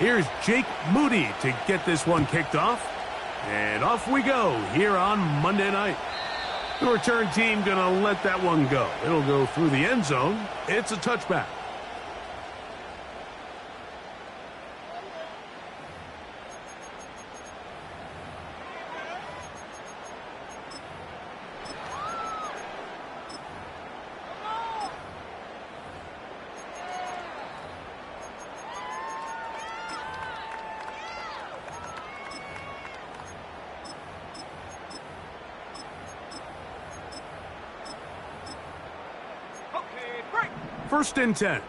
Here's Jake Moody to get this one kicked off. And off we go here on Monday night. The return team going to let that one go. It'll go through the end zone. It's a touchback. First and 10.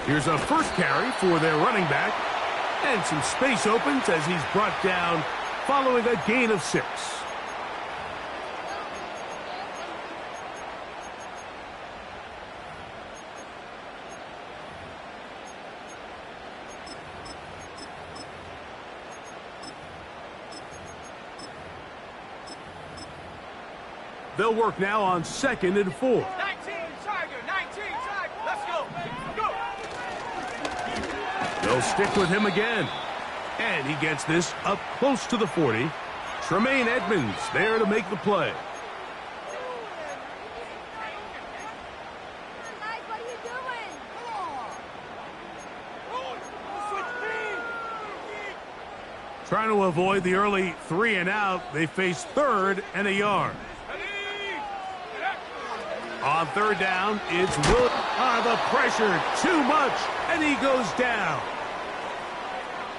Here's a first carry for their running back. And some space opens as he's brought down following a gain of 6. They'll work now on 2nd and 4. 19 Tiger, 19 Tiger. Let's go. Go. They'll stick with him again. And he gets this up close to the 40. Tremaine Edmonds there to make the play. What are you doing? Trying to avoid the early 3 and out. They face 3rd and a yard. On 3rd down, it's Will. The pressure, too much, and he goes down.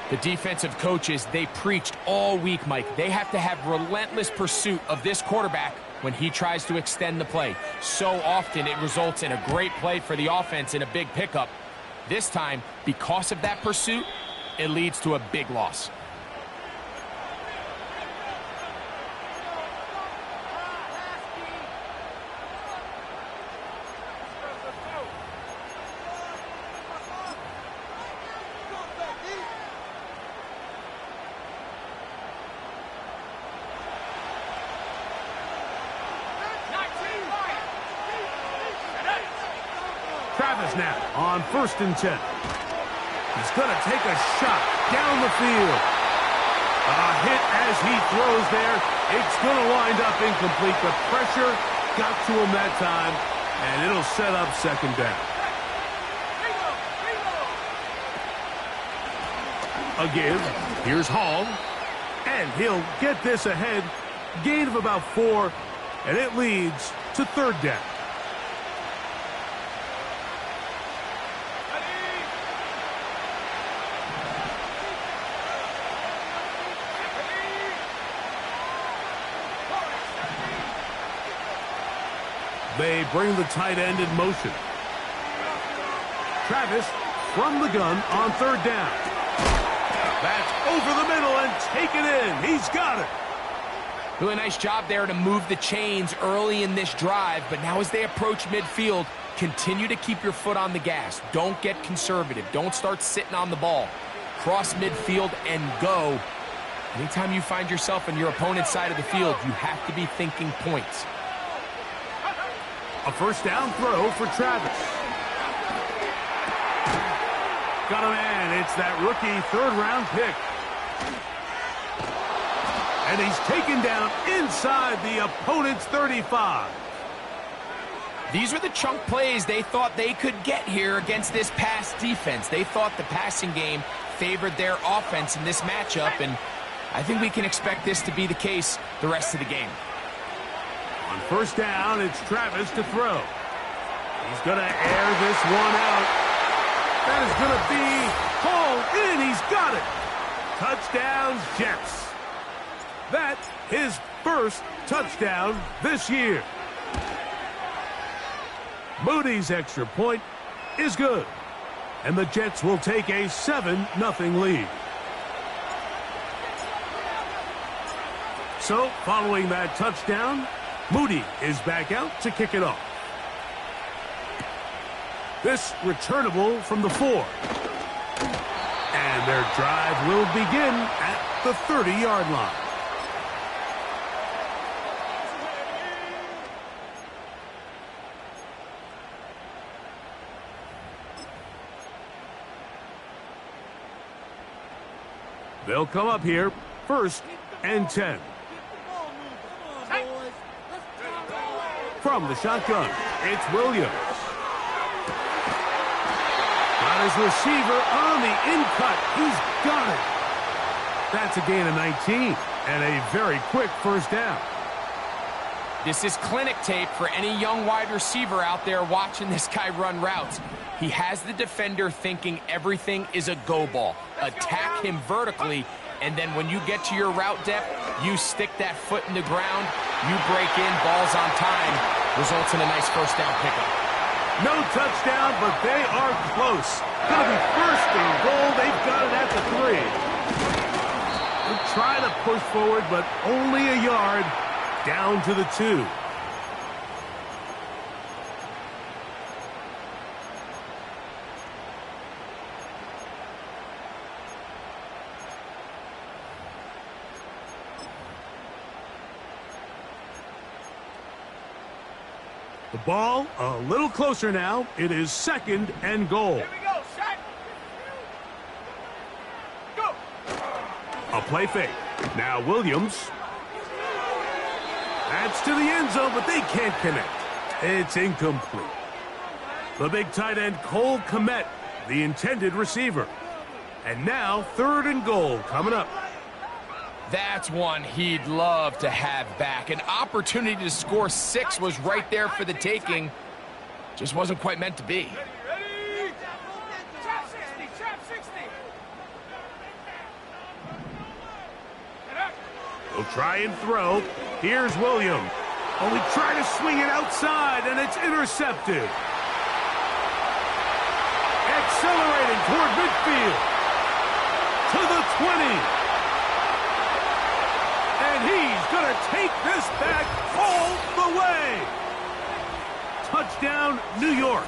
The defensive coaches, they preached all week, Mike. They have to have relentless pursuit of this quarterback when he tries to extend the play. So often it results in a great play for the offense and a big pickup. This time, because of that pursuit, it leads to a big loss. Now on 1st and 10. He's going to take a shot down the field. A hit as he throws there. It's going to wind up incomplete. The pressure got to him that time, and it'll set up 2nd down. Again, here's Hall, and he'll get this ahead. Gain of about 4, and it leads to 3rd down. They bring the tight end in motion. Travis from the gun on 3rd down. That's over the middle and taken in. He's got it. Really nice job there to move the chains early in this drive, but now as they approach midfield, continue to keep your foot on the gas. Don't get conservative. Don't start sitting on the ball. Cross midfield and go. Anytime you find yourself on your opponent's side of the field, you have to be thinking points. A first down throw for Travis. Got a man. It's that rookie 3rd-round pick. And he's taken down inside the opponent's 35. These were the chunk plays they thought they could get here against this pass defense. They thought the passing game favored their offense in this matchup, and I think we can expect this to be the case the rest of the game. On 1st down, it's Travis to throw. He's going to air this one out. That is going to be hauled in. He's got it. Touchdown, Jets. That's his first touchdown this year. Moody's extra point is good. And the Jets will take a 7-0 lead. So, following that touchdown, Moody is back out to kick it off. This returnable from the 4. And their drive will begin at the 30-yard line. They'll come up here, 1st and 10. From the shotgun, it's Williams. Got his receiver on the in-cut. He's got it. That's a gain of 19 and a very quick 1st down. This is clinic tape for any young wide receiver out there watching this guy run routes. He has the defender thinking everything is a go ball. Attack him vertically, and then when you get to your route depth, you stick that foot in the ground, you break in, balls on time, results in a nice 1st down pickup. No touchdown, but they are close. Gonna be 1st and goal. They've got it at the 3. They'll try to push forward, but only a yard. Down to the 2. The ball a little closer now. It is 2nd and goal. Here we go, set. Go. A play fake. Now Williams. That's to the end zone, but they can't connect. It's incomplete. The big tight end, Cole Kmet, the intended receiver. And now 3rd and goal coming up. That's one he'd love to have back. An opportunity to score 6 was right there for the taking. Just wasn't quite meant to be. Ready? Trap 60, trap 60. He'll try and throw. Here's Williams. Oh, he tried to swing it outside, and it's intercepted. Accelerating toward midfield. To the 20. And he's going to take this back all the way. Touchdown, New York.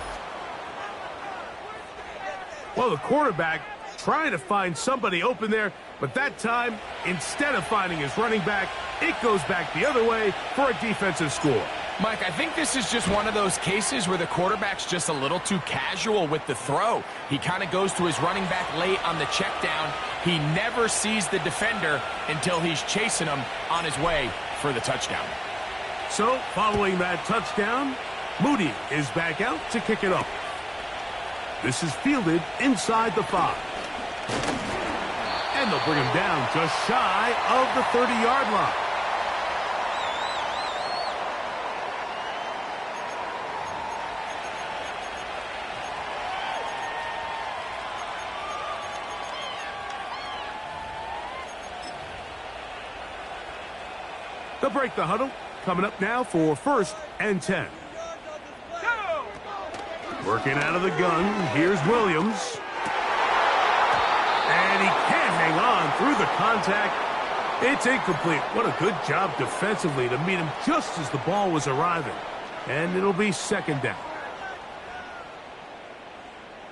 Well, the quarterback trying to find somebody open there, but that time, instead of finding his running back, it goes back the other way for a defensive score. Mike, I think this is just one of those cases where the quarterback's just a little too casual with the throw. He kind of goes to his running back late on the check down. He never sees the defender until he's chasing him on his way for the touchdown. So, following that touchdown, Moody is back out to kick it off. This is fielded inside the 5. And they'll bring him down just shy of the 30-yard line. They'll break the huddle. Coming up now for 1st and 10. Go. Working out of the gun. Here's Williams. And he can't hang on through the contact. It's incomplete. What a good job defensively to meet him just as the ball was arriving. And it'll be 2nd down.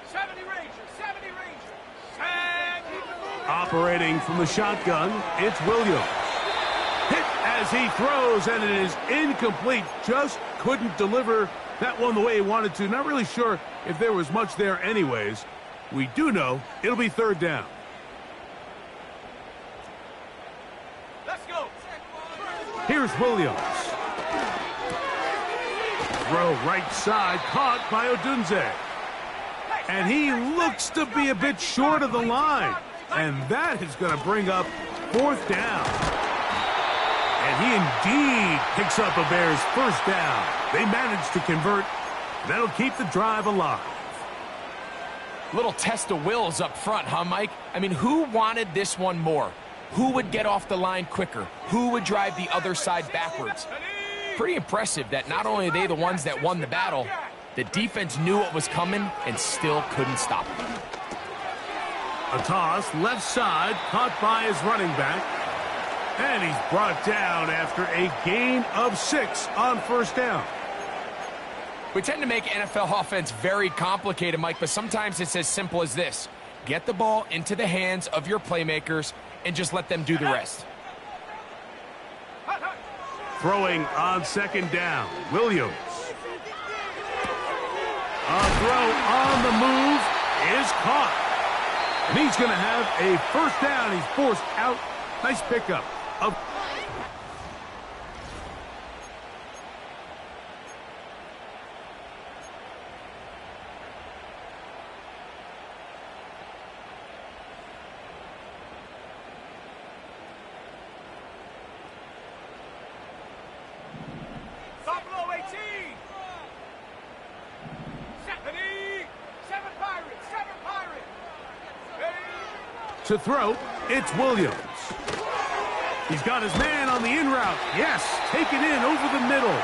70 Rangers, 70 Rangers. Set. Operating from the shotgun, it's Williams. Hit as he throws, and it is incomplete. Just couldn't deliver that one the way he wanted to. Not really sure if there was much there anyways. We do know it'll be 3rd down. Let's go. Here's Williams. Throw right side, caught by Odunze. And he looks to be a bit short of the line. And that is going to bring up 4th down. And he indeed picks up a Bears 1st down. They managed to convert. That'll keep the drive alive. Little test of wills up front, huh, Mike? I mean, who wanted this one more? Who would get off the line quicker? Who would drive the other side backwards? Pretty impressive that not only are they the ones that won the battle, the defense knew what was coming and still couldn't stop it. A toss, left side, caught by his running back. And he's brought down after a gain of 6 on 1st down. We tend to make NFL offense very complicated, Mike, but sometimes it's as simple as this. Get the ball into the hands of your playmakers and just let them do the rest. Throwing on 2nd down, Williams. A throw on the move is caught. And he's going to have a first down. He's forced out. Nice pickup. Stop below 18. 7 Pirates. 7 Pirates. To throw, it's Williams. He's got his man on the in route. Yes, take it in over the middle.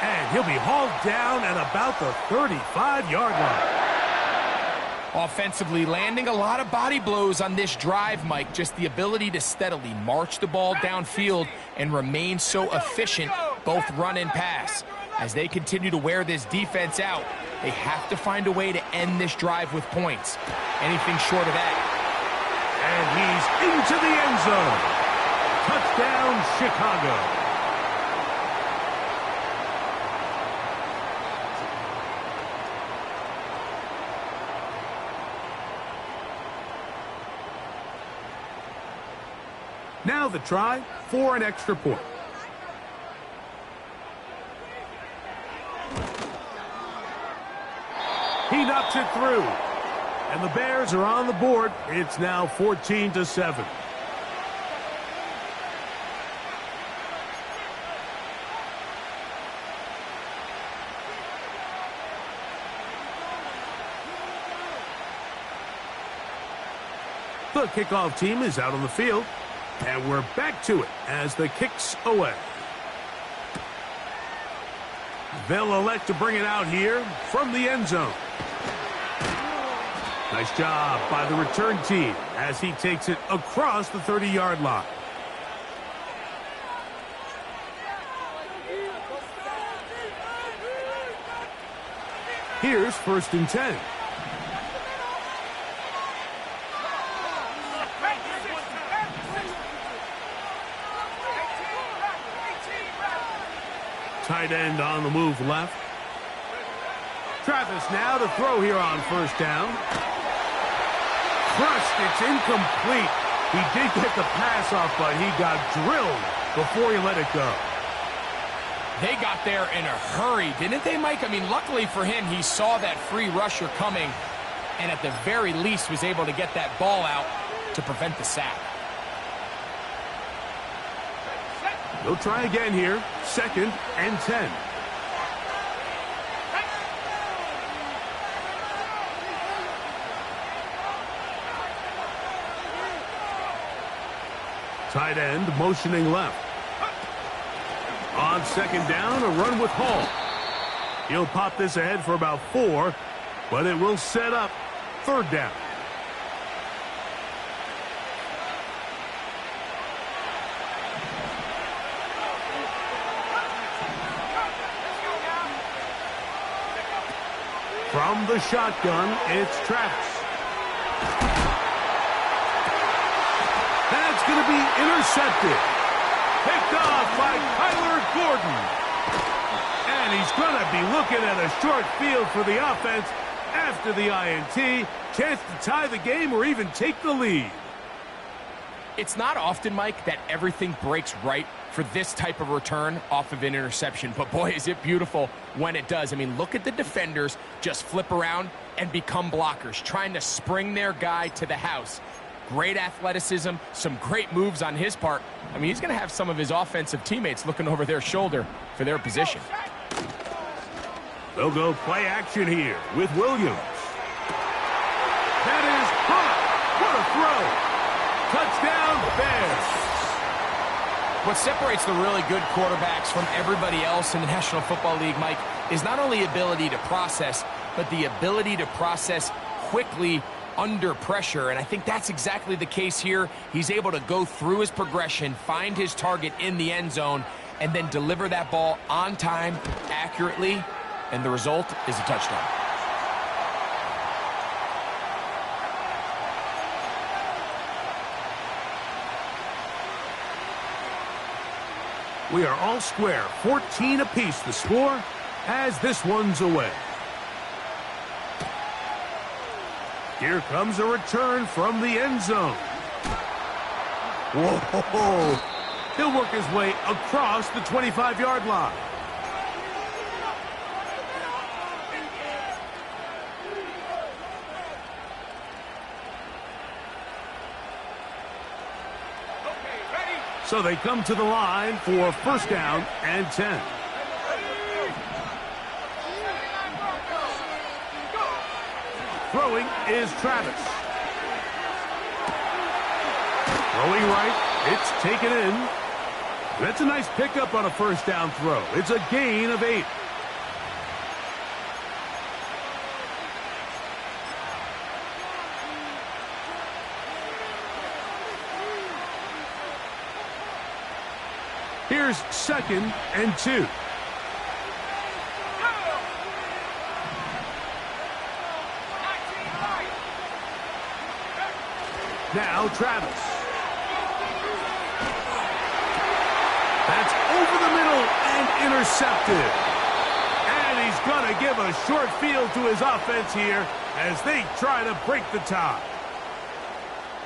And he'll be hauled down at about the 35-yard line. Offensively, landing a lot of body blows on this drive, Mike. Just the ability to steadily march the ball downfield and remain so efficient, both run and pass. As they continue to wear this defense out, they have to find a way to end this drive with points. Anything short of that. And he's into the end zone. Touchdown, Chicago. Now the try for an extra point. He knocks it through. And the Bears are on the board. It's now 14-7. The kickoff team is out on the field. And we're back to it as the kick's away. They'll elect to bring it out here from the end zone. Nice job by the return team as he takes it across the 30-yard line. Here's 1st and 10. Tight end on the move left. Travis now to throw here on 1st down. Crushed, it's incomplete. He did get the pass off, but he got drilled before he let it go. They got there in a hurry, didn't they, Mike? I mean, luckily for him, he saw that free rusher coming and at the very least was able to get that ball out to prevent the sack. They'll try again here. 2nd and 10. Tight end motioning left. On 2nd down, a run with Hall. He'll pop this ahead for about 4, but it will set up 3rd down. From the shotgun, it's Travis. That's going to be intercepted. Picked off by Kyler Gordon. And he's going to be looking at a short field for the offense after the INT. Chance to tie the game or even take the lead. It's not often, Mike, that everything breaks right for this type of return off of an interception. But boy, is it beautiful when it does. I mean, look at the defenders just flip around and become blockers, trying to spring their guy to the house. Great athleticism, some great moves on his part. I mean, he's going to have some of his offensive teammates looking over their shoulder for their position. They'll go play action here with Williams. That is hot. What a throw. Touchdown, Bears. What separates the really good quarterbacks from everybody else in the National Football League, Mike, is not only ability to process, but the ability to process quickly under pressure. And I think that's exactly the case here. He's able to go through his progression, find his target in the end zone, and then deliver that ball on time, accurately, and the result is a touchdown. We are all square, 14 apiece the score as this one's away. Here comes a return from the end zone. Whoa! He'll work his way across the 25-yard line. So they come to the line for first down and 10. Throwing is Travis. Throwing right, it's taken in. That's a nice pickup on a first down throw. It's a gain of 8. Here's 2nd and 2. Now Travis. That's over the middle and intercepted. And he's going to give a short field to his offense here as they try to break the tie.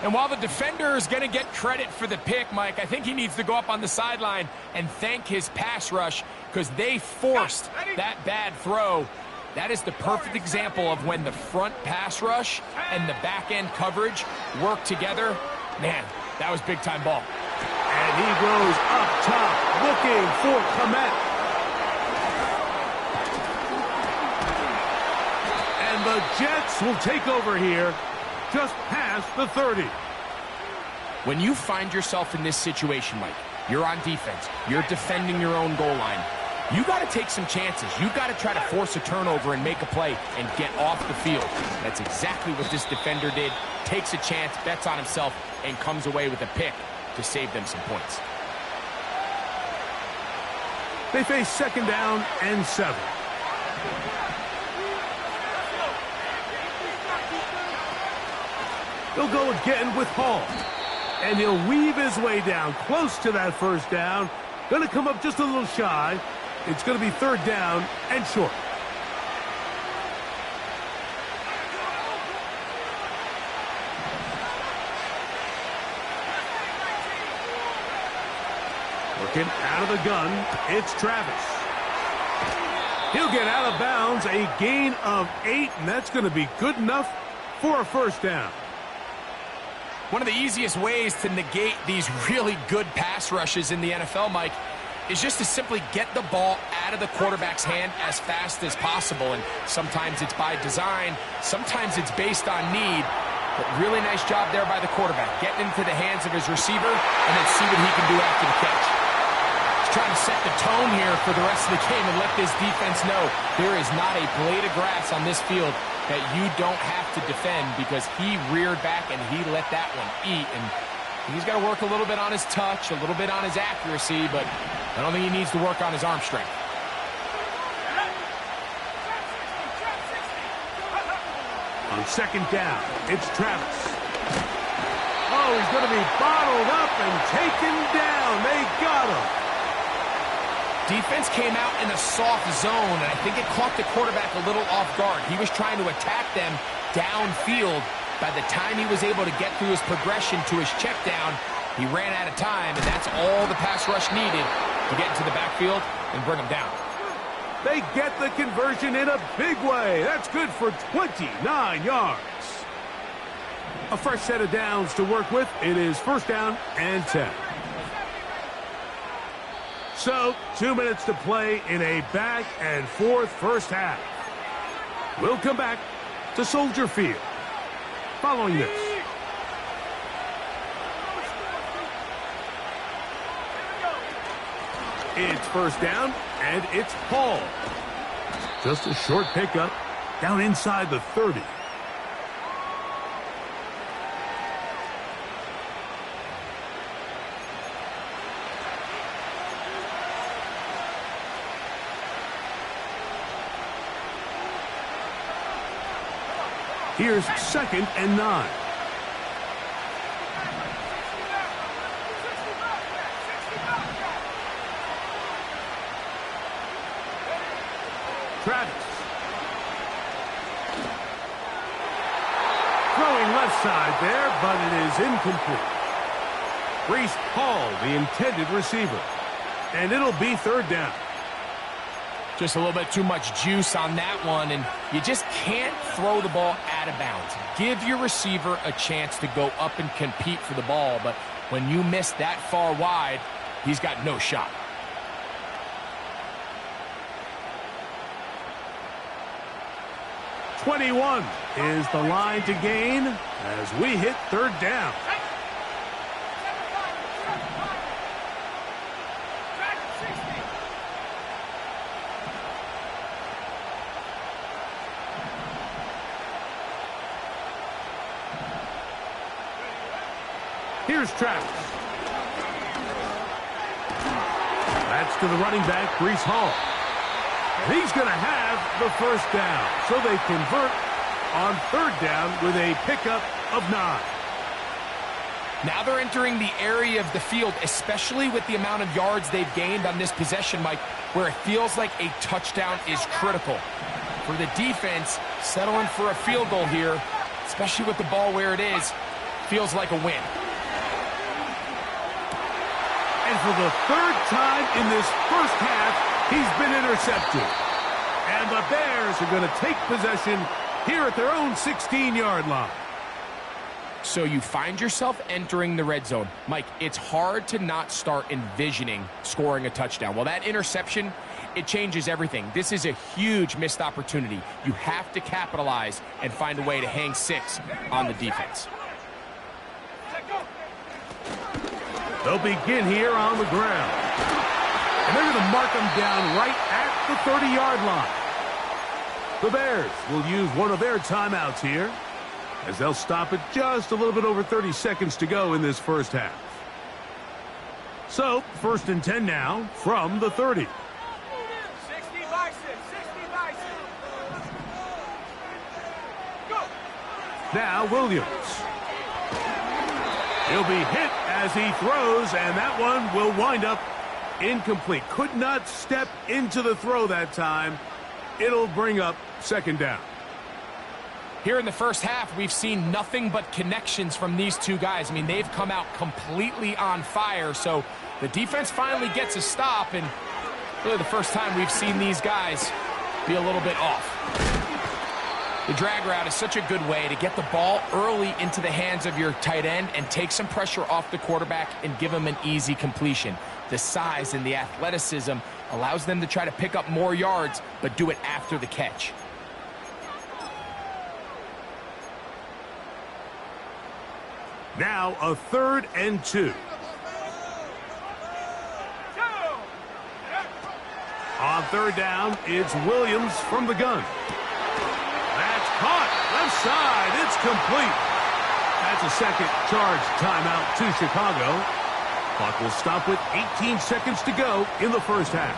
And while the defender is going to get credit for the pick, Mike, I think he needs to go up on the sideline and thank his pass rush because they forced that bad throw. That is the perfect example of when the front pass rush and the back end coverage work together. Man, that was big-time ball. And he goes up top looking for Komet. And the Jets will take over here just past the 30. When you find yourself in this situation, Mike, you're on defense, you're defending your own goal line, you got to take some chances. You got to try to force a turnover and make a play and get off the field. That's exactly what this defender did. Takes a chance, bets on himself, and comes away with a pick to save them some points. They face 2nd down and 7. He'll go again with Hall. And he'll weave his way down close to that first down. Going to come up just a little shy. It's going to be 3rd down and short. Working out of the gun, it's Travis. He'll get out of bounds, a gain of 8, and that's going to be good enough for a first down. One of the easiest ways to negate these really good pass rushes in the NFL, Mike, is just to simply get the ball out of the quarterback's hand as fast as possible. And sometimes it's by design, sometimes it's based on need. But really nice job there by the quarterback, getting into the hands of his receiver and then see what he can do after the catch. He's trying to set the tone here for the rest of the game and let this defense know there is not a blade of grass on this field that you don't have to defend because he reared back and he let that one eat. And he's got to work a little bit on his touch, a little bit on his accuracy, but I don't think he needs to work on his arm strength. On 2nd down, it's Travis. Oh, he's going to be bottled up and taken down. They got him. Defense came out in a soft zone, and I think it caught the quarterback a little off guard. He was trying to attack them downfield. By the time he was able to get through his progression to his check down, he ran out of time, and that's all the pass rush needed to get into the backfield and bring him down. They get the conversion in a big way. That's good for 29 yards. A fresh set of downs to work with. It is 1st down and 10. So, 2 minutes to play in a back-and-forth first half. We'll come back to Soldier Field following this. It's 1st down, and it's Hall. Just a short pickup down inside the 30. Here's 2nd and 9. Travis. side there, but it is incomplete. Brees Hall, the intended receiver. And it'll be third down. Just a little bit too much juice on that one, and you just can't throw the ball out of bounds. Give your receiver a chance to go up and compete for the ball, but when you miss that far wide, he's got no shot. "21" is the line to gain as we hit third down. Here's Travis. That's to the running back, Brees Hall. And he's going to have the first down. So they convert on third down with a pickup of 9. Now they're entering the area of the field, especially with the amount of yards they've gained on this possession, Mike, where it feels like a touchdown is critical. For the defense, settling for a field goal here, especially with the ball where it is, feels like a win. And for the third time in this first half, he's been intercepted. And the Bears are going to take possession here at their own 16-yard line. So you find yourself entering the red zone. Mike, it's hard to not start envisioning scoring a touchdown. Well, that interception, it changes everything. This is a huge missed opportunity. You have to capitalize and find a way to hang 6 on the defense. They'll begin here on the ground. And they're going to mark them down right at the 30-yard line. The Bears will use one of their timeouts here as they'll stop it just a little bit over 30 seconds to go in this first half. So, 1st and 10 now from the 30. 60 by 6, 60 by 6. Go. Now Williams. He'll be hit as he throws, and that one will wind up incomplete. Could not step into the throw that time. It'll bring up 2nd down. Here in the first half, we've seen nothing but connections from these two guys. I mean, they've come out completely on fire, so the defense finally gets a stop, and really the first time we've seen these guys be a little bit off. The drag route is such a good way to get the ball early into the hands of your tight end and take some pressure off the quarterback and give him an easy completion. The size and the athleticism allows them to try to pick up more yards, but do it after the catch. Now a 3rd and 2. On 3rd down, it's Williams from the gun. That's caught. Left side. It's complete. That's a second charge timeout to Chicago. Clock will stop with 18 seconds to go in the first half.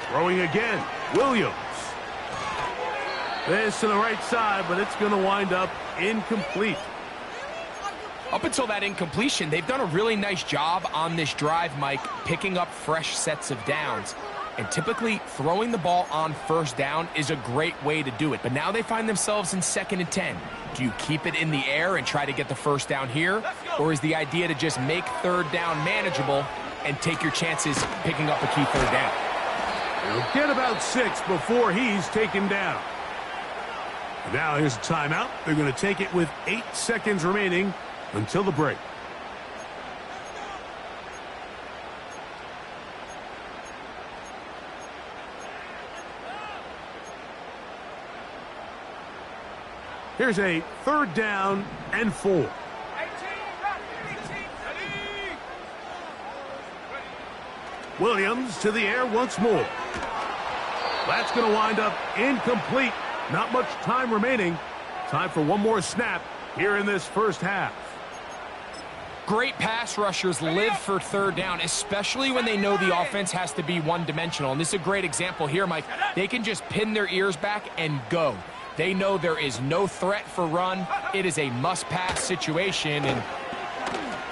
Throwing again. Williams. This to the right side, but it's going to wind up incomplete. Up until that incompletion, they've done a really nice job on this drive, Mike, picking up fresh sets of downs. And typically, throwing the ball on 1st down is a great way to do it. But now they find themselves in 2nd and 10. Do you keep it in the air and try to get the 1st down here? Or is the idea to just make 3rd down manageable and take your chances picking up a key 3rd down? He'll get about 6 before he's taken down. And now here's a timeout. They're going to take it with 8 seconds remaining until the break. Here's a 3rd down and 4. Williams to the air once more. That's going to wind up incomplete. Not much time remaining. Time for one more snap here in this first half. Great pass rushers live for 3rd down, especially when they know the offense has to be one-dimensional. And this is a great example here, Mike. They can just pin their ears back and go. They know there is no threat for run. It is a must-pass situation, and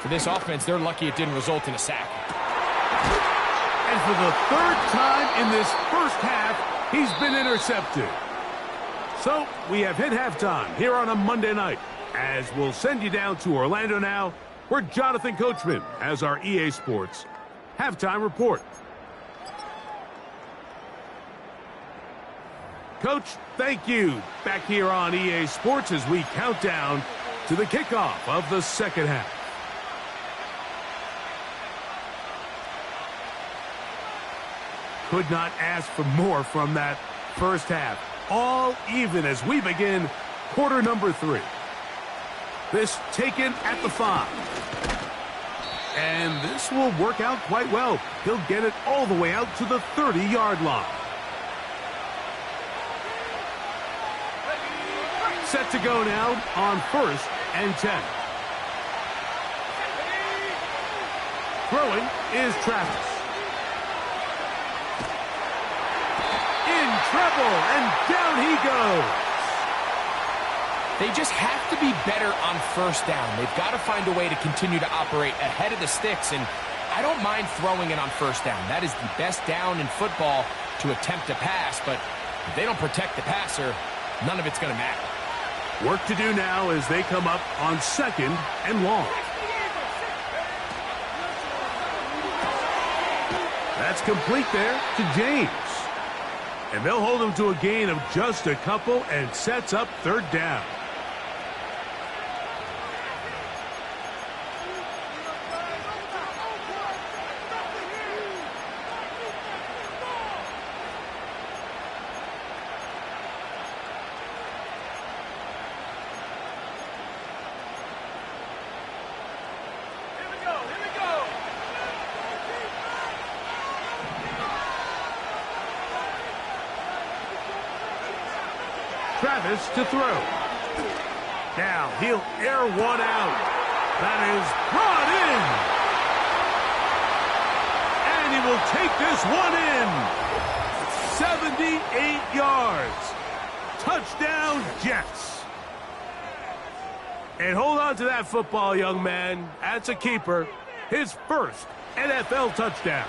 for this offense, they're lucky it didn't result in a sack. And for the 3rd time in this first half, he's been intercepted. So we have hit halftime here on a Monday night, as we'll send you down to Orlando now, where Jonathan Coachman has our EA Sports halftime report. Coach, thank you. Back here on EA Sports as we count down to the kickoff of the second half. Could not ask for more from that first half. All even as we begin quarter number 3. This taken at the 5. And this will work out quite well. He'll get it all the way out to the 30-yard line. Set to go now on 1st and 10. Throwing is Travis. In trouble, and down he goes. They just have to be better on first down. They've got to find a way to continue to operate ahead of the sticks, and I don't mind throwing it on first down. That is the best down in football to attempt a pass, but if they don't protect the passer, none of it's going to matter. Work to do now as they come up on 2nd and long. That's complete there to James. And they'll hold him to a gain of just a couple and sets up 3rd down. Travis to throw. Now he'll air one out. That is brought in. And he will take this one in. 78 yards. Touchdown, Jets. And hold on to that football, young man. That's a keeper. His first NFL touchdown.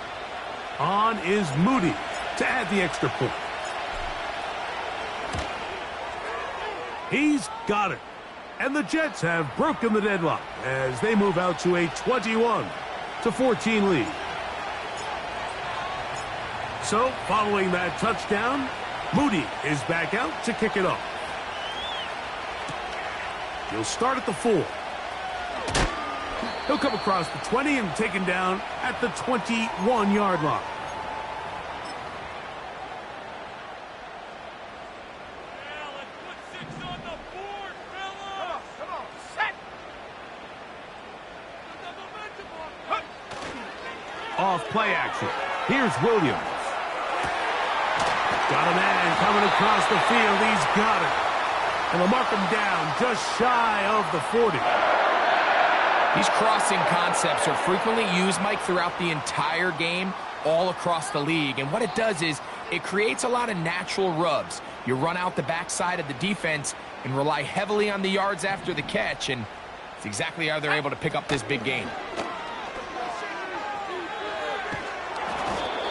On is Moody to add the extra point. He's got it. And the Jets have broken the deadlock as they move out to a 21-14 lead. So, following that touchdown, Moody is back out to kick it off. He'll start at the 4. He'll come across the 20 and taken down at the 21-yard line. Off play action. Here's Williams. Got a man coming across the field. He's got it. And they'll mark him down just shy of the 40. These crossing concepts are frequently used, Mike, throughout the entire game, all across the league. And what it does is it creates a lot of natural rubs. You run out the backside of the defense and rely heavily on the yards after the catch. And it's exactly how they're able to pick up this big gain.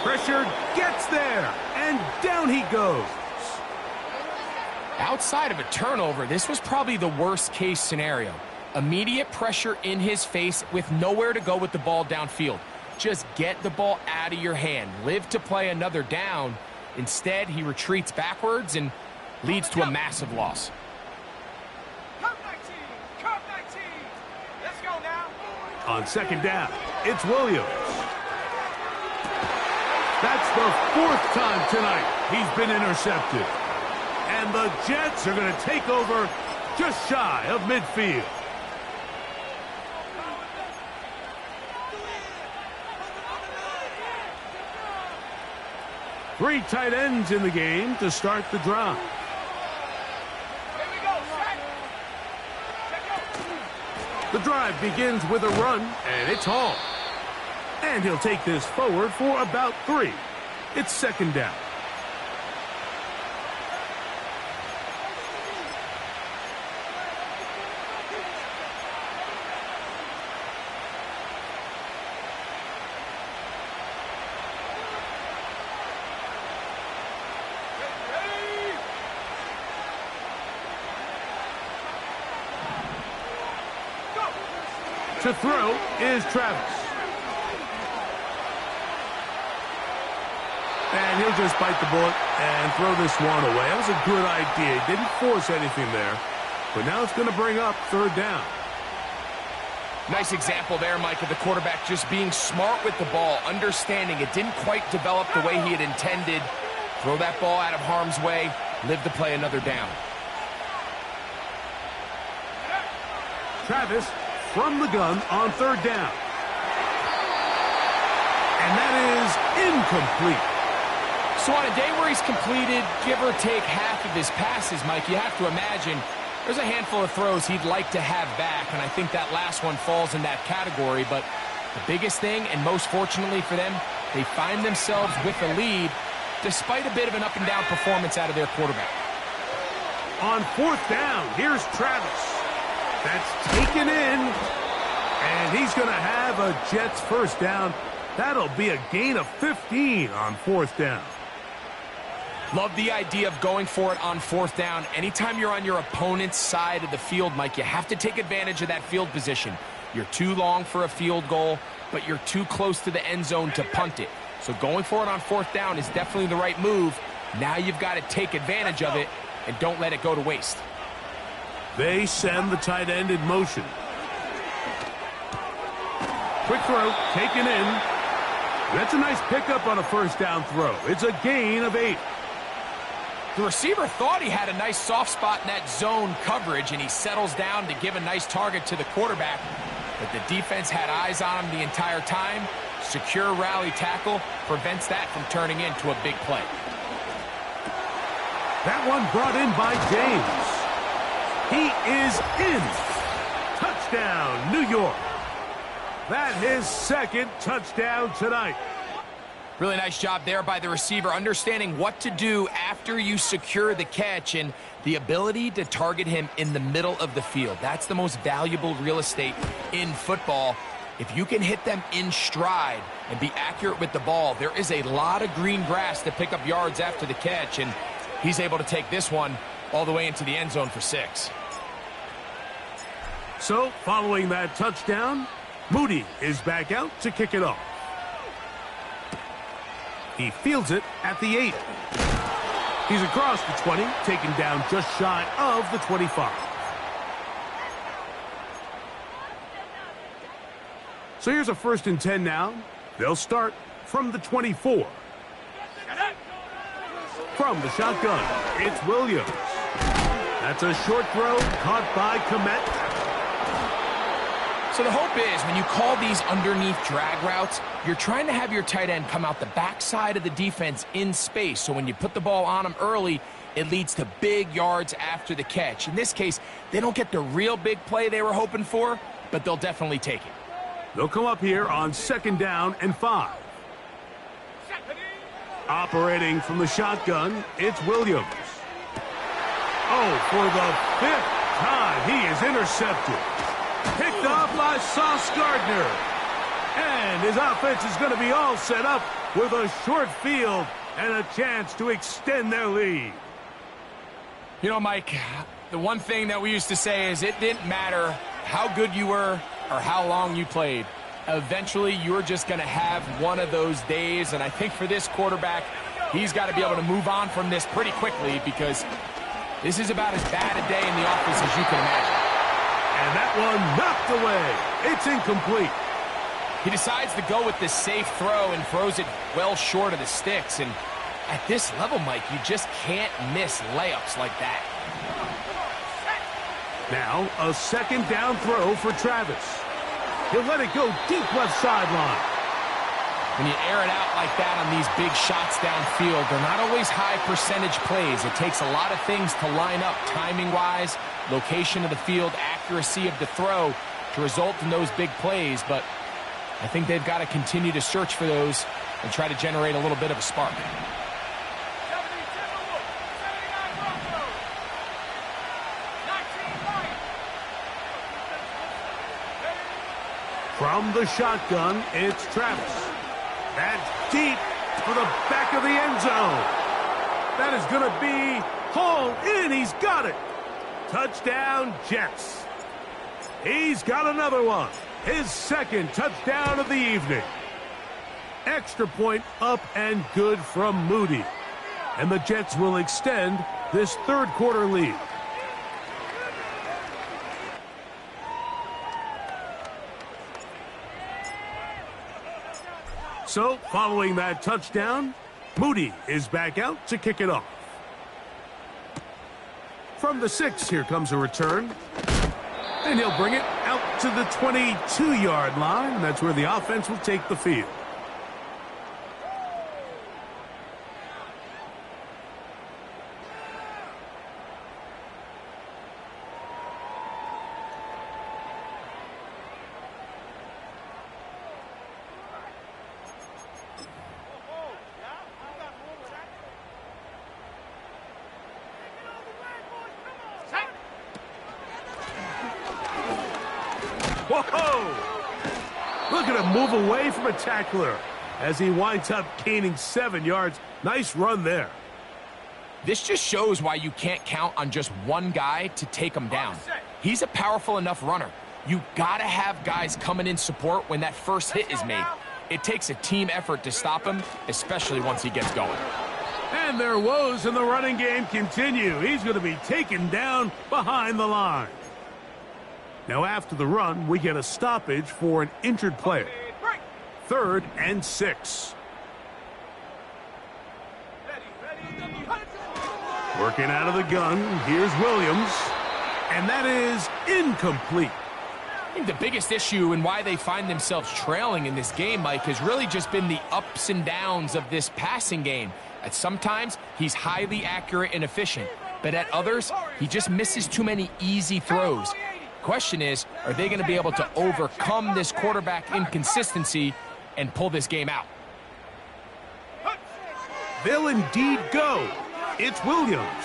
Pressure gets there, and down he goes. Outside of a turnover, this was probably the worst-case scenario. Immediate pressure in his face with nowhere to go with the ball downfield. Just get the ball out of your hand. Live to play another down. Instead, he retreats backwards and leads to a massive loss. Come 19! Come 19! Let's go now! On 2nd down, it's Williams. That's the 4th time tonight he's been intercepted. And the Jets are going to take over just shy of midfield. Three tight ends in the game to start the drive. Here we go, set! The drive begins with a run, and it's Hall. And he'll take this forward for about 3. It's 2nd down. To throw is Travis. And he'll just bite the bullet and throw this one away. That was a good idea. He didn't force anything there. But now it's going to bring up third down. Nice example there, Mike, of the quarterback just being smart with the ball, understanding it didn't quite develop the way he had intended. Throw that ball out of harm's way, live to play another down. Travis from the gun on third down. And that is incomplete. So on a day where he's completed, give or take half of his passes, Mike, you have to imagine there's a handful of throws he'd like to have back, and I think that last one falls in that category. But the biggest thing, and most fortunately for them, they find themselves with a lead despite a bit of an up-and-down performance out of their quarterback. On fourth down, here's Travis. That's taken in, and he's going to have a Jets first down. That'll be a gain of 15 on fourth down. Love the idea of going for it on fourth down. Anytime you're on your opponent's side of the field, Mike, you have to take advantage of that field position. You're too long for a field goal, but you're too close to the end zone to punt it. So going for it on fourth down is definitely the right move. Now you've got to take advantage of it and don't let it go to waste. They send the tight end in motion. Quick throw, taken in. That's a nice pickup on a first down throw. It's a gain of 8. The receiver thought he had a nice soft spot in that zone coverage, and he settles down to give a nice target to the quarterback. But the defense had eyes on him the entire time. Secure rally tackle prevents that from turning into a big play. That one brought in by James. He is in. Touchdown, New York. That's his second touchdown tonight. Really nice job there by the receiver, understanding what to do after you secure the catch and the ability to target him in the middle of the field. That's the most valuable real estate in football. If you can hit them in stride and be accurate with the ball, there is a lot of green grass to pick up yards after the catch, and he's able to take this one all the way into the end zone for 6. So, following that touchdown, Moody is back out to kick it off. He fields it at the 8. He's across the 20, taken down just shy of the 25. So here's a 1st and 10 now. They'll start from the 24. From the shotgun, it's Williams. That's a short throw caught by Komet. So the hope is when you call these underneath drag routes, you're trying to have your tight end come out the backside of the defense in space. So when you put the ball on him early, it leads to big yards after the catch. In this case, they don't get the real big play they were hoping for, but they'll definitely take it. They'll come up here on 2nd down and 5. Operating from the shotgun, it's Williams. Oh, for the 5th time, he is intercepted. Picked off by Sauce Gardner. And his offense is going to be all set up with a short field and a chance to extend their lead. You know, Mike, the one thing that we used to say is it didn't matter how good you were or how long you played. Eventually, you're just going to have one of those days. And I think for this quarterback, he's got to be able to move on from this pretty quickly because this is about as bad a day in the office as you can imagine. And that one knocked away. It's incomplete. He decides to go with the safe throw and throws it well short of the sticks. And at this level, Mike, you just can't miss layups like that. Now, a 2nd down throw for Travis. He'll let it go deep left sideline. When you air it out like that on these big shots downfield, they're not always high percentage plays. It takes a lot of things to line up timing-wise, location of the field, accuracy of the throw to result in those big plays. But I think they've got to continue to search for those and try to generate a little bit of a spark. From the shotgun, it's Travis. That's deep for the back of the end zone. That is going to be hauled in. He's got it. Touchdown, Jets. He's got another one. His second touchdown of the evening. Extra point up and good from Moody. And the Jets will extend this third quarter lead. So, following that touchdown, Moody is back out to kick it off. From the 6, here comes a return. And he'll bring it out to the 22-yard line. That's where the offense will take the field. Whoa! Look at him move away from a tackler as he winds up gaining 7 yards. Nice run there. This just shows why you can't count on just one guy to take him down. He's a powerful enough runner. You gotta have guys coming in support when that first hit is made. It takes a team effort to stop him, especially once he gets going. And their woes in the running game continue. He's going to be taken down behind the line. Now after the run, we get a stoppage for an injured player. 3rd and 6. Working out of the gun, here's Williams. And that is incomplete. I think the biggest issue and why they find themselves trailing in this game, Mike, has really just been the ups and downs of this passing game. At sometimes, he's highly accurate and efficient, but at others, he just misses too many easy throws. Question is, are they going to be able to overcome this quarterback inconsistency and pull this game out? They'll indeed go. It's Williams.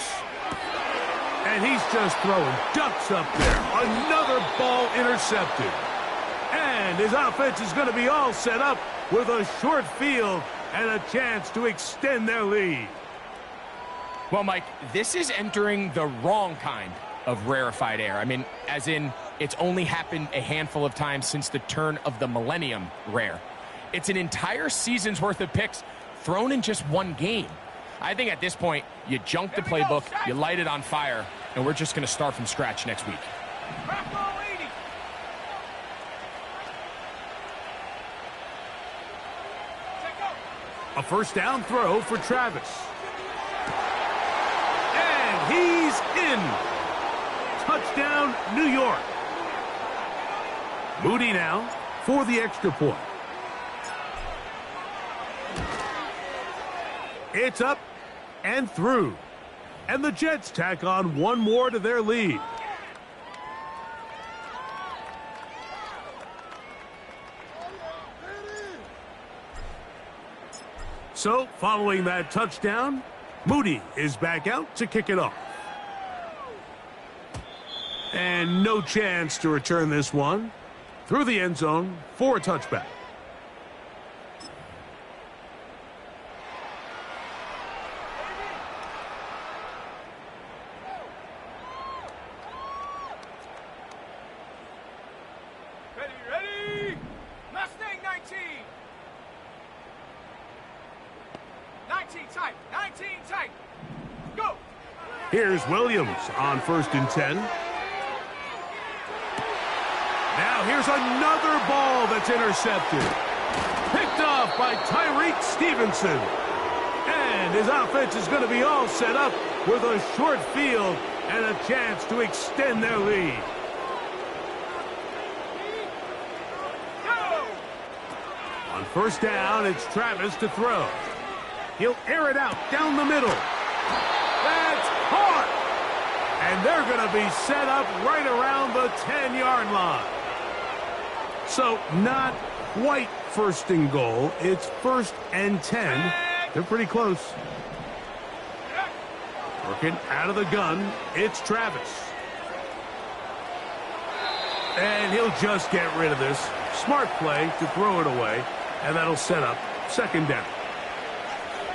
And he's just throwing ducks up there. Another ball intercepted. And his offense is going to be all set up with a short field and a chance to extend their lead. Well, Mike, this is entering the wrong kind of rarefied air. I mean, as in, it's only happened a handful of times since the turn of the millennium rare. It's an entire season's worth of picks thrown in just one game. I think at this point, you junk the playbook, you light it on fire, and we're just going to start from scratch next week. A first down throw for Travis. And he's in. Touchdown, New York. Moody now for the extra point. It's up and through. And the Jets tack on one more to their lead. So, following that touchdown, Moody is back out to kick it off. And no chance to return this one. Through the end zone for a touchback. Ready! Mustang 19! 19 tight! Go! Here's Williams on 1st and 10. Now here's another ball that's intercepted. Picked off by Tyreek Stevenson. And his offense is going to be all set up with a short field and a chance to extend their lead. Go! On 1st down, it's Travis to throw. He'll air it out down the middle. That's hard. And they're going to be set up right around the 10-yard line. So not quite 1st and goal. It's 1st and 10. They're pretty close. Working out of the gun, it's Travis. And he'll just get rid of this. Smart play to throw it away, and that'll set up 2nd down.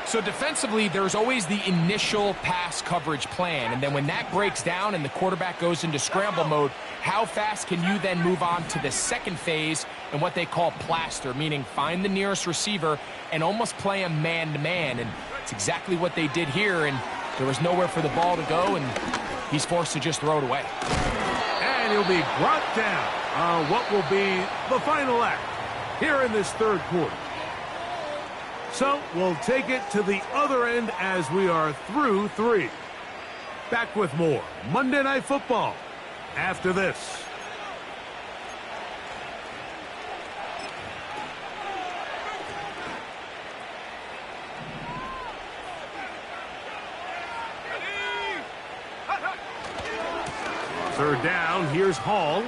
So defensively, there's always the initial pass coverage plan, and then when that breaks down and the quarterback goes into scramble mode, how fast can you then move on to the second phase and what they call plaster, meaning find the nearest receiver and almost play him man-to-man, and it's exactly what they did here, and there was nowhere for the ball to go, and he's forced to just throw it away. And he'll be brought down on what will be the final act here in this third quarter. So we'll take it to the other end as we are through 3. Back with more Monday Night Football after this. Third down, here's Hall.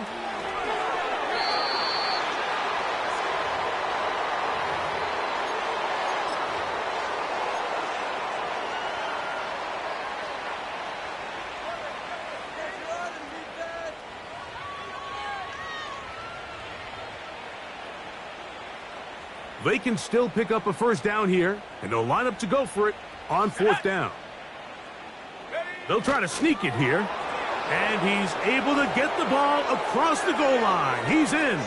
They can still pick up a first down here, and they'll line up to go for it on fourth down. They'll try to sneak it here, and he's able to get the ball across the goal line. He's in.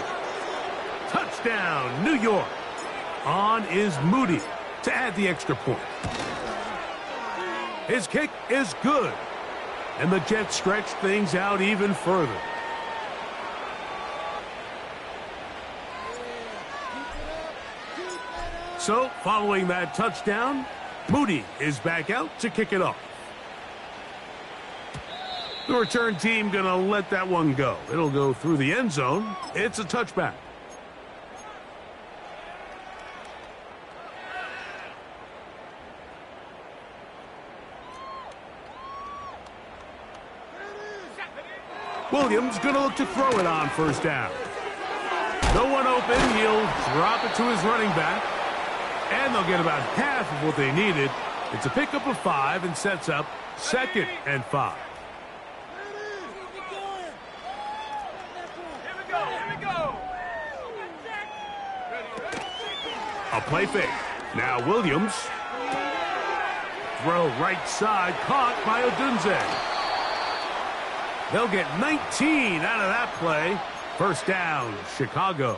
Touchdown, New York. On is Moody to add the extra point. His kick is good, and the Jets stretch things out even further. So, following that touchdown, Moody is back out to kick it off. The return team going to let that one go. It'll go through the end zone. It's a touchback. Williams going to look to throw it on first down. No one open. He'll drop it to his running back. And they'll get about half of what they needed. It's a pickup of 5 and sets up 2nd and 5. A play fake. Now Williams. Throw right side, caught by Odunze. They'll get 19 out of that play. First down, Chicago.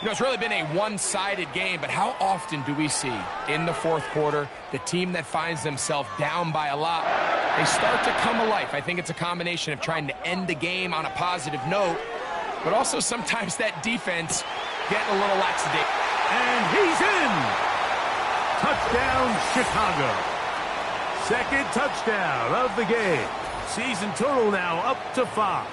You know, it's really been a one-sided game, but how often do we see in the fourth quarter the team that finds themselves down by a lot, they start to come alive. I think it's a combination of trying to end the game on a positive note, but also sometimes that defense getting a little laxity. And he's in! Touchdown, Chicago. Second touchdown of the game. Season total now up to 5.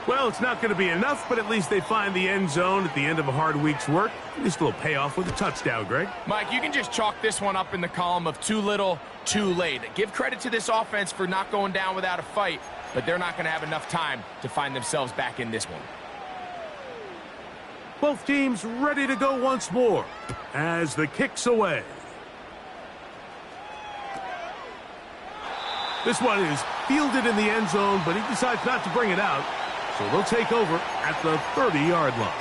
Well, it's not going to be enough, but at least they find the end zone at the end of a hard week's work. At least a little payoff with a touchdown, Greg. Mike, you can just chalk this one up in the column of too little, too late. Give credit to this offense for not going down without a fight, but they're not going to have enough time to find themselves back in this one. Both teams ready to go once more as the kick's away. This one is fielded in the end zone, but he decides not to bring it out. So they'll take over at the 30-yard line.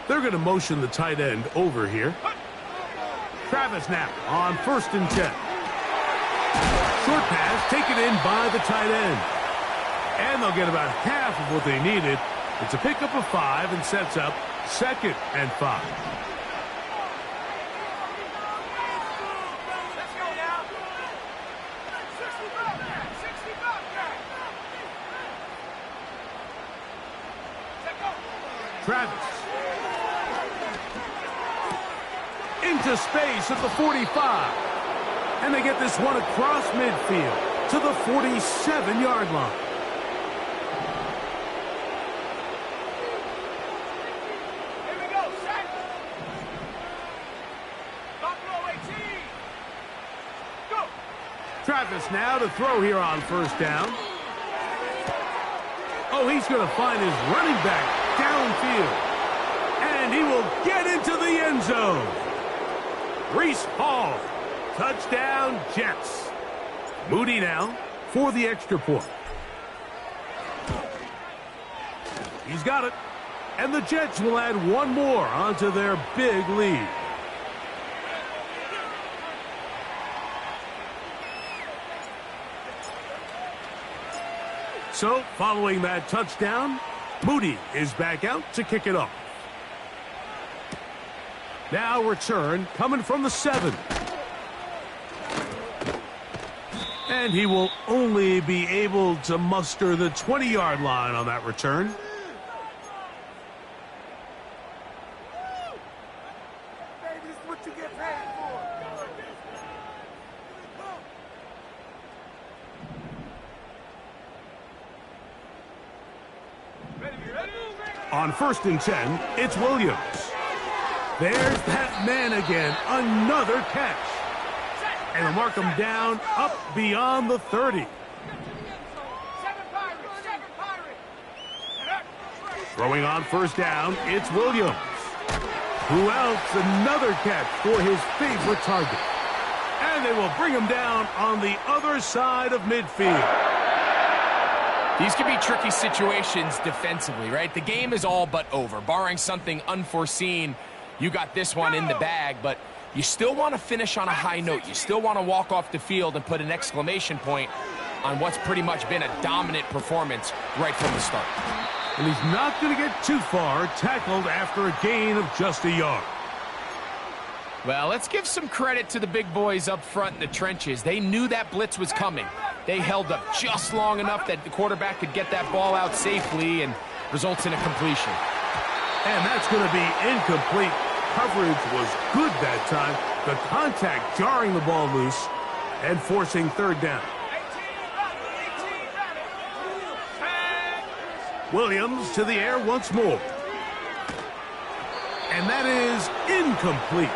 They're going to motion the tight end over here. Travis now on 1st and 10. Short pass taken in by the tight end. And they'll get about half of what they needed. It's a pickup of 5 and sets up 2nd and 5. Let's go now. 65 back. Travis. Into space at the 45. And they get this one across midfield to the 47-yard line. Here we go, set. Buffalo 18. Go. Travis now to throw here on 1st down. Oh, he's going to find his running back downfield. And he will get into the end zone. Reese Hall. Touchdown, Jets. Moody now for the extra point. He's got it. And the Jets will add one more onto their big lead. So, following that touchdown, Moody is back out to kick it off. Now return coming from the 7. And he will only be able to muster the 20-yard line on that return. On 1st and 10, it's Williams. There's that man again, another catch. And they'll mark him down up beyond the 30. Throwing on 1st down, it's Williams. Who else? Another catch for his favorite target. And they will bring him down on the other side of midfield. These can be tricky situations defensively, right? The game is all but over. Barring something unforeseen, you got this one in the bag, but you still want to finish on a high note. You still want to walk off the field and put an exclamation point on what's pretty much been a dominant performance right from the start. And he's not going to get too far, tackled after a gain of just a yard. Well, let's give some credit to the big boys up front in the trenches. They knew that blitz was coming. They held up just long enough that the quarterback could get that ball out safely and results in a completion. And that's going to be incomplete. Coverage was good that time. The contact jarring the ball loose and forcing 3rd down. Williams to the air once more. And that is incomplete.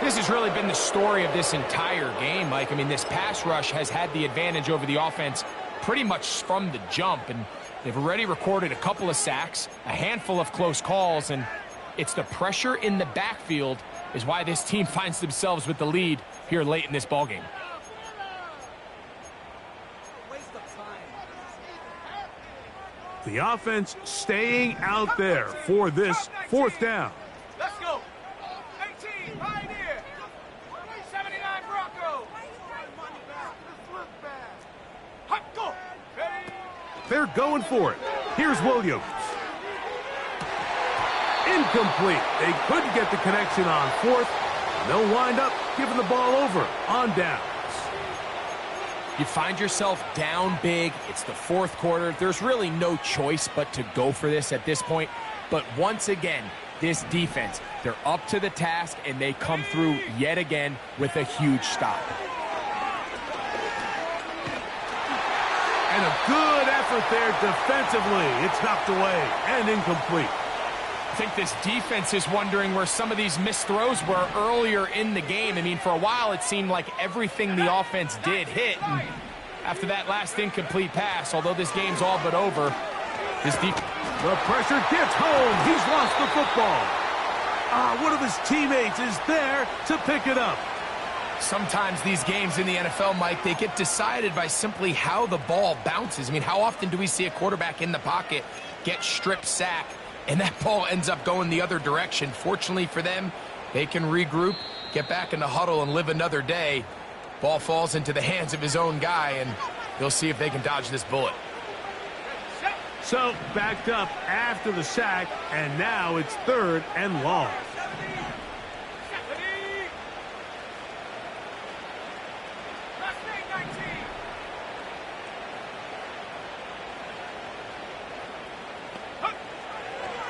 This has really been the story of this entire game, Mike. I mean, this pass rush has had the advantage over the offense pretty much from the jump, and they've already recorded a couple of sacks, a handful of close calls, and it's the pressure in the backfield is why this team finds themselves with the lead here late in this ballgame. The offense staying out there for this 4th down. Let's go. 18, Pioneer. 79, Bronco. Hot go. Ready. They're going for it. Here's Williams. Incomplete. They couldn't get the connection on 4th. They'll wind up giving the ball over on downs. You find yourself down big. It's the 4th quarter. There's really no choice but to go for this at this point. But once again, this defense, they're up to the task, and they come through yet again with a huge stop. And a good effort there defensively. It's knocked away and incomplete. I think this defense is wondering where some of these missed throws were earlier in the game. I mean, for a while, it seemed like everything the offense did hit. And after that last incomplete pass, although this game's all but over, this defense... The pressure gets home. He's lost the football. One of his teammates is there to pick it up. Sometimes these games in the NFL, Mike, they get decided by simply how the ball bounces. I mean, how often do we see a quarterback in the pocket get strip sack, and that ball ends up going the other direction? Fortunately for them, they can regroup, get back in the huddle, and live another day. Ball falls into the hands of his own guy, and they'll see if they can dodge this bullet. So, backed up after the sack, and now it's 3rd and long.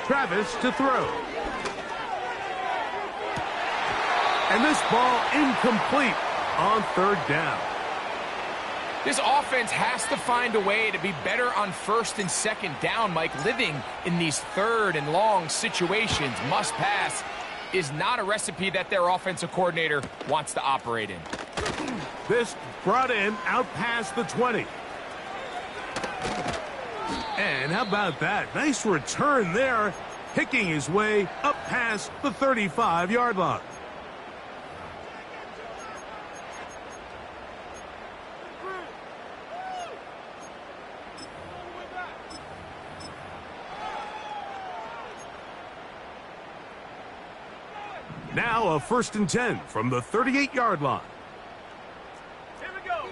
Travis to throw. And this ball incomplete on 3rd down. This offense has to find a way to be better on 1st and 2nd down, Mike. Living in these 3rd and long situations, must pass, is not a recipe that their offensive coordinator wants to operate in. This brought in out past the 20. And how about that? Nice return there. picking his way up past the 35-yard line. Now a 1st and 10 from the 38-yard line. Here we go.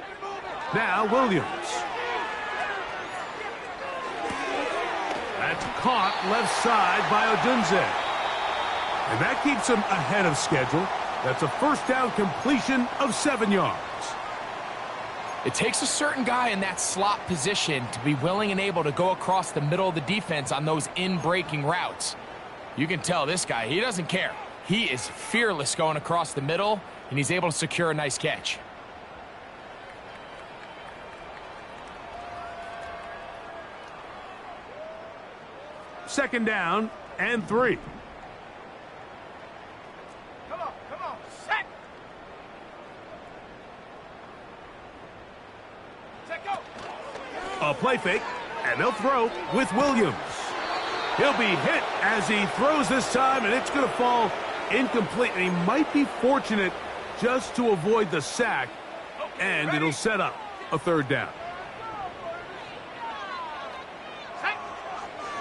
Now Williams. That's caught left side by Odunze. And that keeps him ahead of schedule. That's a 1st down completion of 7 yards. It takes a certain guy in that slot position to be willing and able to go across the middle of the defense on those in-breaking routes. You can tell this guy, he doesn't care. He is fearless going across the middle, and he's able to secure a nice catch. Second down and 3. Come on, set. Set go. A play fake, and they'll throw with Williams. He'll be hit as he throws this time, and it's going to fall incomplete. And he might be fortunate just to avoid the sack, and it'll set up a 3rd down.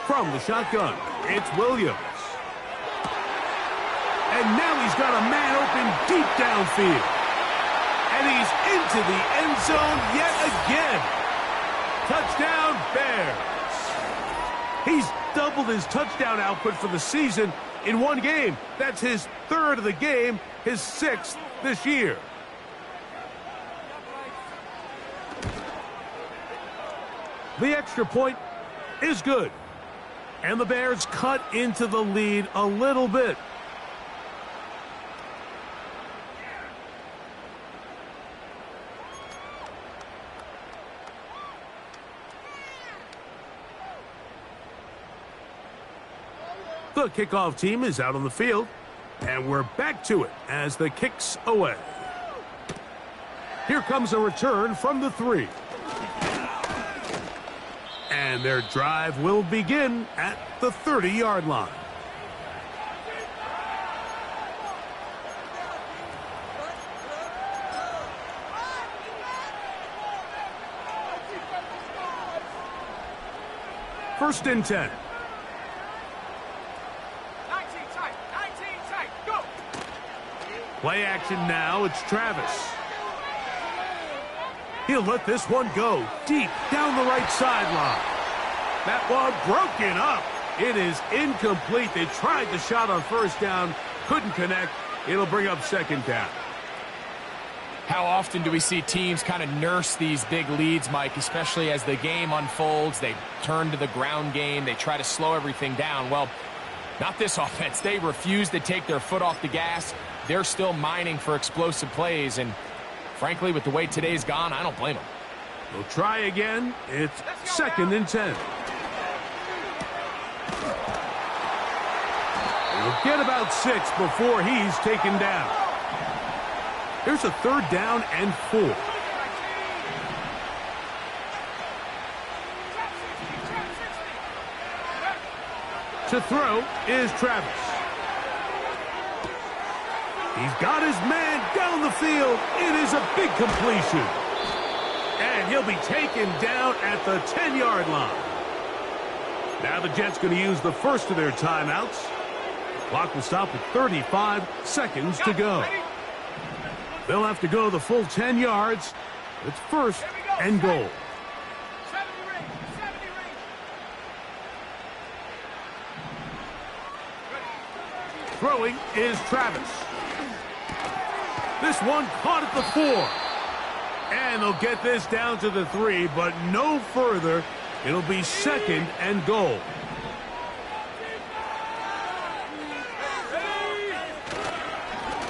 From the shotgun, it's Williams. And now he's got a man open deep downfield. And he's into the end zone yet again. Touchdown, Bears. He's doubled his touchdown output for the season in one game. That's his 3rd of the game, his 6th this year. The extra point is good. And the Bears cut into the lead a little bit. The kickoff team is out on the field, and we're back to it as the kick's away. Here comes a return from the 3. And their drive will begin at the 30-yard line. First and 10. 19 tight, go. Play action now, it's Travis. He'll let this one go deep down the right sideline. That one broken up. It is incomplete. They tried the shot on 1st down, couldn't connect. It'll bring up 2nd down. How often do we see teams kind of nurse these big leads, Mike, especially as the game unfolds? They turn to the ground game. They try to slow everything down. Well, not this offense. They refuse to take their foot off the gas. They're still mining for explosive plays, and frankly, with the way today's gone, I don't blame them. We'll try again. It's 2nd and 10. He'll get about 6 before he's taken down. Here's a 3rd down and 4. To throw is Travis. He's got his man down the field. It is a big completion. And he'll be taken down at the 10-yard line. Now the Jets going to use the first of their timeouts. Clock will stop with 35 seconds to go. They'll have to go the full 10 yards. It's 1st and goal. 70 range. Throwing is Travis. This one caught at the 4. And they'll get this down to the 3, but no further. It'll be 2nd and goal.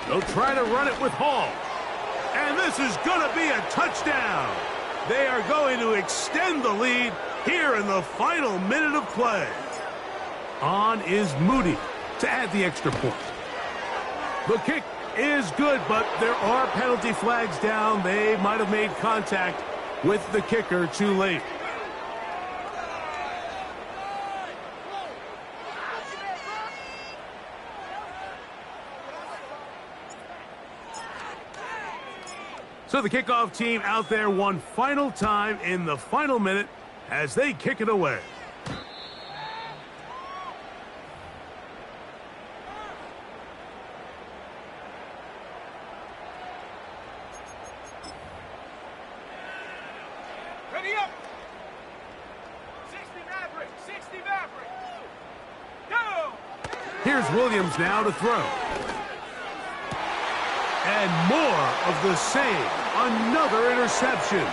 They'll try to run it with Hall. And this is going to be a touchdown. They are going to extend the lead here in the final minute of play. On is Moody to add the extra point. The kick is good, but there are penalty flags down. They might have made contact with the kicker too late. So the kickoff team out there one final time in the final minute as they kick it away. Ready up. 60 Maverick. 60 Maverick. Go. Here's Williams now to throw. And more of the same. Another interception.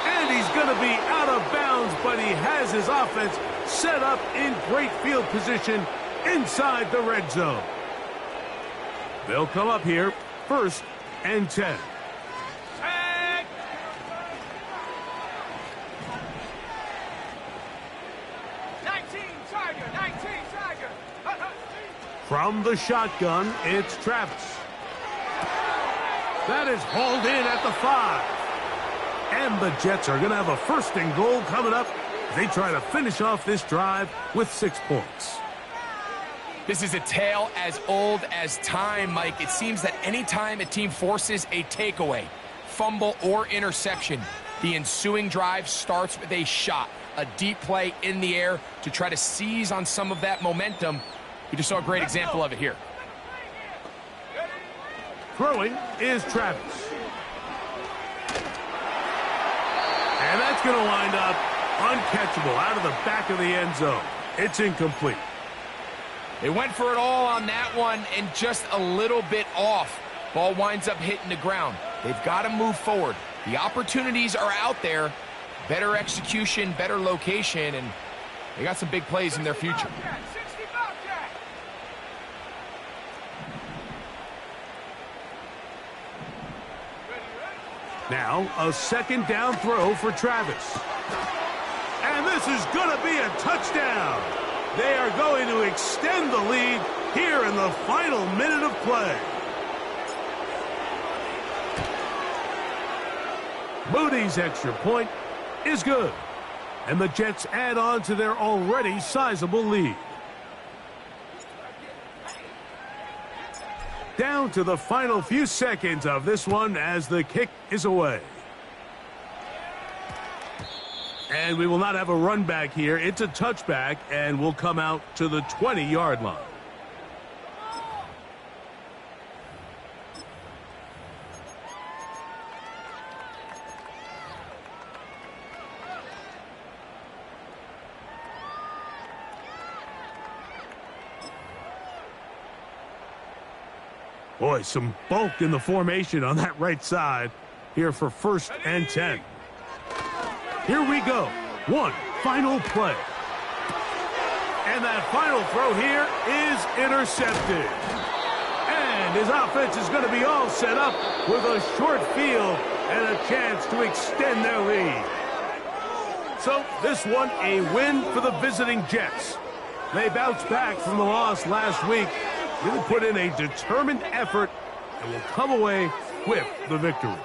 And he's going to be out of bounds, but he has his offense set up in great field position inside the red zone. They'll come up here, 1st and 10. Tag. 19 Tiger. 19 Tiger. From the shotgun, it's Travis. That is hauled in at the 5. And the Jets are going to have a 1st and goal coming up. They try to finish off this drive with 6 points. This is a tale as old as time, Mike. It seems that anytime a team forces a takeaway, fumble, or interception, the ensuing drive starts with a shot, a deep play in the air to try to seize on some of that momentum. We just saw a great example of it here. Throwing is Travis. And that's going to wind up uncatchable out of the back of the end zone. It's incomplete. They went for it all on that one and just a little bit off. Ball winds up hitting the ground. They've got to move forward. The opportunities are out there. Better execution, better location, and they got some big plays in their future. Now, a 2nd down throw for Travis. And this is going to be a touchdown. They are going to extend the lead here in the final minute of play. Moody's extra point is good. And the Jets add on to their already sizable lead. Down to the final few seconds of this one as the kick is away. And we will not have a run back here. It's a touchback, and we'll come out to the 20-yard line. Boy, some bulk in the formation on that right side here for 1st and 10. Here we go. One final play. And that final throw here is intercepted. And his offense is going to be all set up with a short field and a chance to extend their lead. So this one a win for the visiting Jets. They bounced back from the loss last week. Really put in a determined effort and will come away with the victory.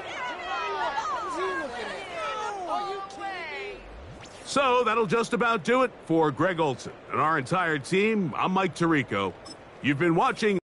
So that'll just about do it for Greg Olson and our entire team. I'm Mike Tirico. You've been watching